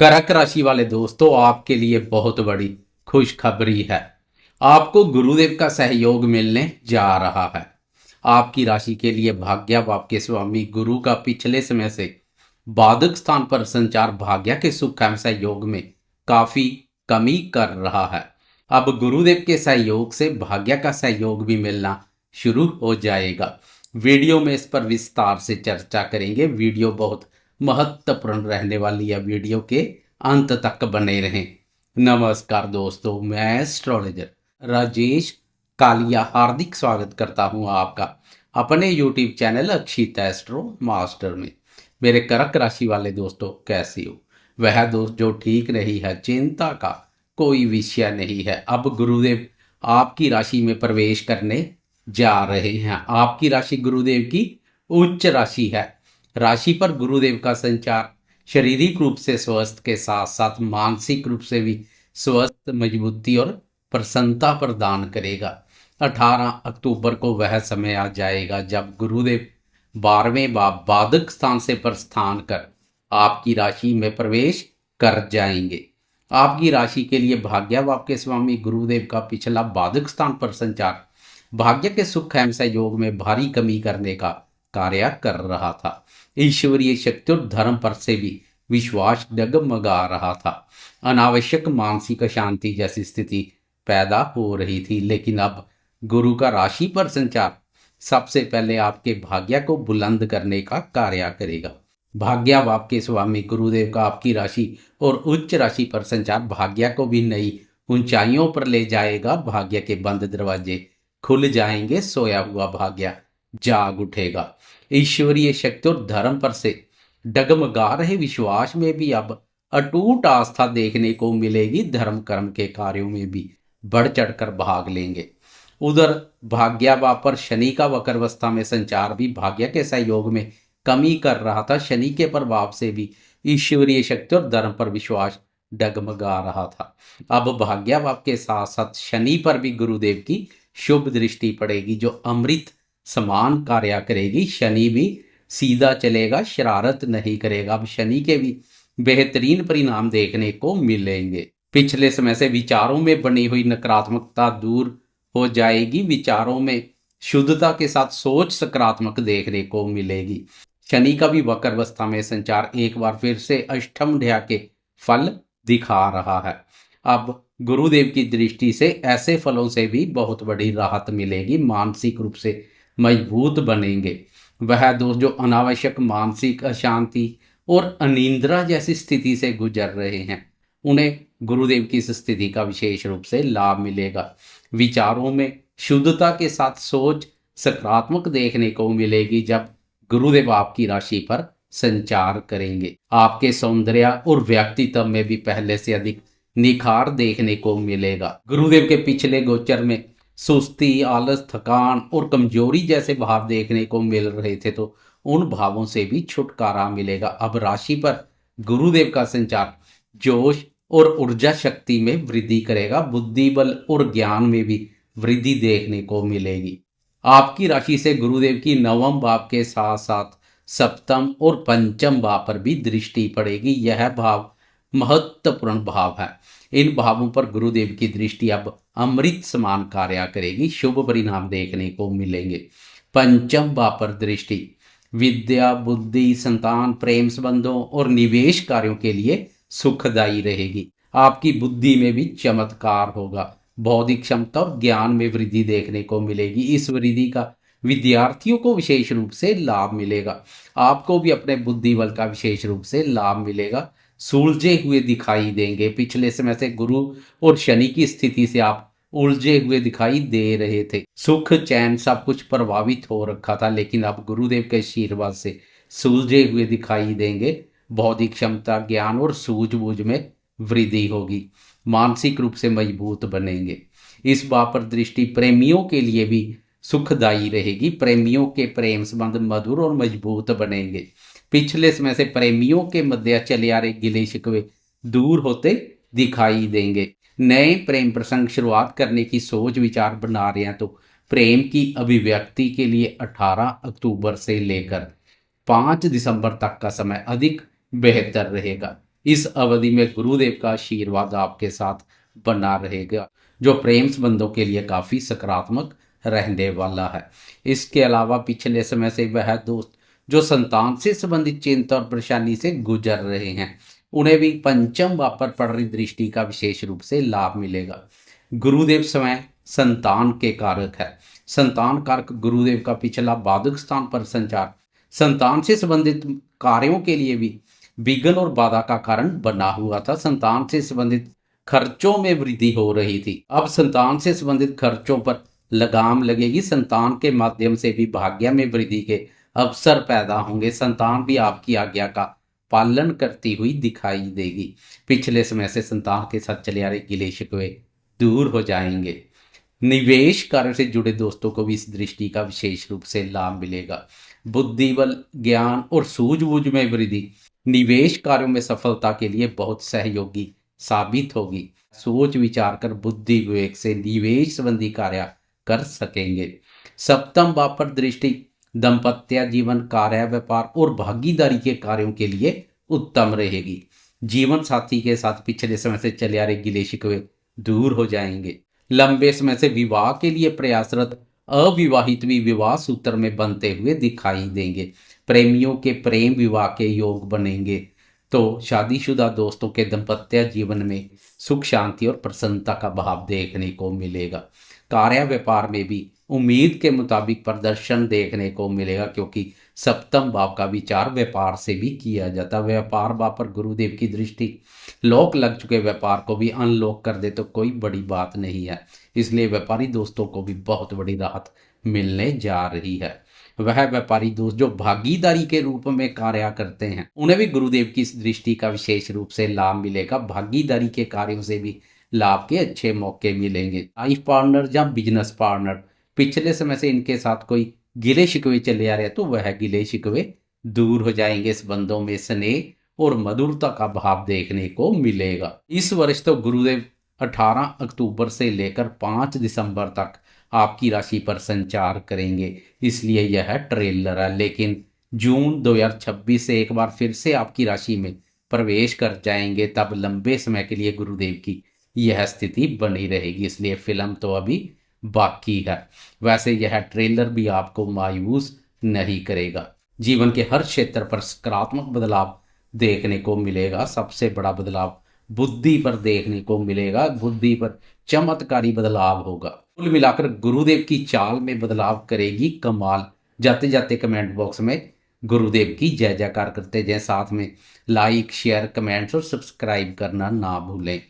कर्क राशि वाले दोस्तों, आपके लिए बहुत बड़ी खुशखबरी है। आपको गुरुदेव का सहयोग मिलने जा रहा है। आपकी राशि के लिए भाग्य व आपके स्वामी गुरु का पिछले समय से बाधक स्थान पर संचार भाग्य के सुख एवं सहयोग में काफी कमी कर रहा है। अब गुरुदेव के सहयोग से भाग्य का सहयोग भी मिलना शुरू हो जाएगा। वीडियो में इस पर विस्तार से चर्चा करेंगे। वीडियो बहुत महत्वपूर्ण रहने वाली है, वीडियो के अंत तक बने रहें। नमस्कार दोस्तों, मैं एस्ट्रोलॉजर राजेश कालिया हार्दिक स्वागत करता हूं आपका अपने YouTube चैनल अक्षित एस्ट्रो मास्टर में। मेरे कर्क राशि वाले दोस्तों, कैसी हो? वह दोस्त जो ठीक नहीं है, चिंता का कोई विषय नहीं है। अब गुरुदेव आपकी राशि में प्रवेश करने जा रहे हैं। आपकी राशि गुरुदेव की उच्च राशि है। राशि पर गुरुदेव का संचार शारीरिक रूप से स्वस्थ के साथ साथ मानसिक रूप से भी स्वस्थ, मजबूती और प्रसन्नता प्रदान करेगा। 18 अक्टूबर को वह समय आ जाएगा जब गुरुदेव 12वें बाधक स्थान से प्रस्थान कर आपकी राशि में प्रवेश कर जाएंगे। आपकी राशि के लिए भाग्य व आपके स्वामी गुरुदेव का पिछला बाधक स्थान पर संचार भाग्य के सुख एवं सहयोग में भारी कमी करने का कार्य कर रहा था। ईश्वरीय शक्ति और धर्म पर से भी विश्वास डगमगा रहा था। अनावश्यक मानसिक अशांति जैसी स्थिति पैदा हो रही थी, लेकिन अब गुरु का राशि पर संचार सबसे पहले आपके भाग्य को बुलंद करने का कार्य करेगा। भाग्य आपके स्वामी गुरुदेव का आपकी राशि और उच्च राशि पर संचार भाग्य को भी नई ऊंचाइयों पर ले जाएगा। भाग्य के बंद दरवाजे खुल जाएंगे, सोया हुआ भाग्य जाग उठेगा। ईश्वरीय शक्ति और धर्म पर से डगमगा रहे विश्वास में भी अब अटूट आस्था देखने को मिलेगी। धर्म कर्म के कार्यों में भी बढ़ चढ़कर भाग लेंगे। उधर भाग्य पर शनि का वक्रावस्था में संचार भी भाग्य के सहयोग में कमी कर रहा था। शनि के प्रभाव से भी ईश्वरीय शक्ति और धर्म पर विश्वास डगमगा रहा था। अब भाग्य के साथ साथ शनि पर भी गुरुदेव की शुभ दृष्टि पड़ेगी, जो अमृत समान कार्य करेगी। शनि भी सीधा चलेगा, शरारत नहीं करेगा। अब शनि के भी बेहतरीन परिणाम देखने को मिलेंगे। पिछले समय से विचारों में बनी हुई नकारात्मकता दूर हो जाएगी। विचारों में शुद्धता के साथ सोच सकारात्मक देखने को मिलेगी। शनि का भी वक्रावस्था में संचार एक बार फिर से अष्टम ढया के फल दिखा रहा है। अब गुरुदेव की दृष्टि से ऐसे फलों से भी बहुत बड़ी राहत मिलेगी। मानसिक रूप से मजबूत बनेंगे। वह दोस्त जो अनावश्यक मानसिक अशांति और अनिद्रा जैसी स्थिति से गुजर रहे हैं, उन्हें गुरुदेव की इस स्थिति का विशेष रूप से लाभ मिलेगा। विचारों में शुद्धता के साथ सोच सकारात्मक देखने को मिलेगी जब गुरुदेव आपकी राशि पर संचार करेंगे। आपके सौंदर्य और व्यक्तित्व में भी पहले से अधिक निखार देखने को मिलेगा। गुरुदेव के पिछले गोचर में सुस्ती, आलस, थकान और कमजोरी जैसे भाव देखने को मिल रहे थे, तो उन भावों से भी छुटकारा मिलेगा। अब राशि पर गुरुदेव का संचार जोश और ऊर्जा शक्ति में वृद्धि करेगा। बुद्धि बल और ज्ञान में भी वृद्धि देखने को मिलेगी। आपकी राशि से गुरुदेव की नवम भाव के साथ साथ सप्तम और पंचम भाव पर भी दृष्टि पड़ेगी। यह भाव महत्वपूर्ण भाव है। इन भावों पर गुरुदेव की दृष्टि अब अमृत समान कार्य करेगी। शुभ परिणाम देखने को मिलेंगे। पंचम भाव पर दृष्टि विद्या, बुद्धि, संतान, प्रेम संबंधों और निवेश कार्यों के लिए सुखदायी रहेगी। आपकी बुद्धि में भी चमत्कार होगा। बौद्धिक क्षमता और ज्ञान में वृद्धि देखने को मिलेगी। इस वृद्धि का विद्यार्थियों को विशेष रूप से लाभ मिलेगा। आपको भी अपने बुद्धि बल का विशेष रूप से लाभ मिलेगा। सुलझे हुए दिखाई देंगे। पिछले समय से गुरु और शनि की स्थिति से आप उलझे हुए दिखाई दे रहे थे। सुख चैन सब कुछ प्रभावित हो रखा था, लेकिन अब गुरुदेव के आशीर्वाद से सुलझे हुए दिखाई देंगे। बौद्धिक क्षमता, ज्ञान और सूझबूझ में वृद्धि होगी। मानसिक रूप से मजबूत बनेंगे। इस बात पर दृष्टि प्रेमियों के लिए भी सुखदायी रहेगी। प्रेमियों के प्रेम संबंध मधुर और मजबूत बनेंगे। पिछले समय से प्रेमियों के मध्य चले आ रहे गिले शिकवे दूर होते दिखाई देंगे। नए प्रेम प्रसंग शुरुआत करने की सोच विचार बना रहे हैं, तो प्रेम की अभिव्यक्ति के लिए 18 अक्टूबर से लेकर 5 दिसंबर तक का समय अधिक बेहतर रहेगा। इस अवधि में गुरुदेव का आशीर्वाद आपके साथ बना रहेगा, जो प्रेम संबंधों के लिए काफी सकारात्मक रहने वाला है। इसके अलावा पिछले समय से वह दोस्त जो संतान से संबंधित चिंता और परेशानी से गुजर रहे हैं, उन्हें भी पंचम भाव पर पड़ रही दृष्टि का विशेष रूप से लाभ मिलेगा। गुरुदेव समय संतान के कारक है। संतान कारक गुरुदेव का पिछला बाधक स्थान पर संचार संतान से संबंधित कार्यों के लिए भी विघ्न और बाधा का कारण बना हुआ था। संतान से संबंधित खर्चों में वृद्धि हो रही थी। अब संतान से संबंधित खर्चों पर लगाम लगेगी। संतान के माध्यम से भी भाग्य में वृद्धि के अवसर पैदा होंगे। संतान भी आपकी आज्ञा का पालन करती हुई दिखाई देगी। पिछले समय से संतान के साथ चले आ रहे गिले शिकवे दूर हो जाएंगे। निवेश कार्य से जुड़े दोस्तों को भी इस दृष्टि का विशेष रूप से लाभ मिलेगा। बुद्धि बल, ज्ञान और सूझबूझ में वृद्धि निवेश कार्यों में सफलता के लिए बहुत सहयोगी साबित होगी। सोच विचार कर बुद्धि विवेक से निवेश संबंधी कार्य कर सकेंगे। सप्तम भाव पर दृष्टि दाम्पत्य जीवन, कार्य, व्यापार और भागीदारी के कार्यों के लिए उत्तम रहेगी। जीवन साथी के साथ पिछले समय से चले आ रहे गिले शिकवे दूर हो जाएंगे। लंबे समय से विवाह के लिए प्रयासरत अविवाहित भी विवाह सूत्र में बनते हुए दिखाई देंगे। प्रेमियों के प्रेम विवाह के योग बनेंगे। तो शादीशुदा दोस्तों के दाम्पत्य जीवन में सुख शांति और प्रसन्नता का भाव देखने को मिलेगा। कार्य व्यापार में भी उम्मीद के मुताबिक प्रदर्शन देखने को मिलेगा, क्योंकि सप्तम भाव का विचार व्यापार से भी किया जाता है। व्यापार भाव पर गुरुदेव की दृष्टि लॉक लग चुके व्यापार को भी अनलॉक कर दे तो कोई बड़ी बात नहीं है। इसलिए व्यापारी दोस्तों को भी बहुत बड़ी राहत मिलने जा रही है। वह व्यापारी दोस्त जो भागीदारी के रूप में कार्य करते हैं, उन्हें भी गुरुदेव की इस दृष्टि का विशेष रूप से लाभ मिलेगा। भागीदारी के कार्यों से भी लाभ के अच्छे मौके मिलेंगे। लाइफ पार्टनर या बिजनेस पार्टनर पिछले समय से इनके साथ कोई गिले शिकवे चले आ रहे हैं, तो वह गिले शिकवे दूर हो जाएंगे। संबंधों में स्नेह और मधुरता का भाव देखने को मिलेगा। इस वर्ष तो गुरुदेव 18 अक्टूबर से लेकर 5 दिसंबर तक आपकी राशि पर संचार करेंगे, इसलिए यह ट्रेलर है। लेकिन जून 2026 से एक बार फिर से आपकी राशि में प्रवेश कर जाएंगे, तब लंबे समय के लिए गुरुदेव की यह स्थिति बनी रहेगी। इसलिए फिल्म तो अभी बाकी है। वैसे यह ट्रेलर भी आपको मायूस नहीं करेगा। जीवन के हर क्षेत्र पर सकारात्मक बदलाव देखने को मिलेगा। सबसे बड़ा बदलाव बुद्धि पर देखने को मिलेगा। बुद्धि पर चमत्कारी बदलाव होगा। कुल मिलाकर गुरुदेव की चाल में बदलाव करेगी कमाल। जाते जाते कमेंट बॉक्स में गुरुदेव की जय जयकार करते जाएं। साथ में लाइक, शेयर, कमेंट्स और सब्सक्राइब करना ना भूलें।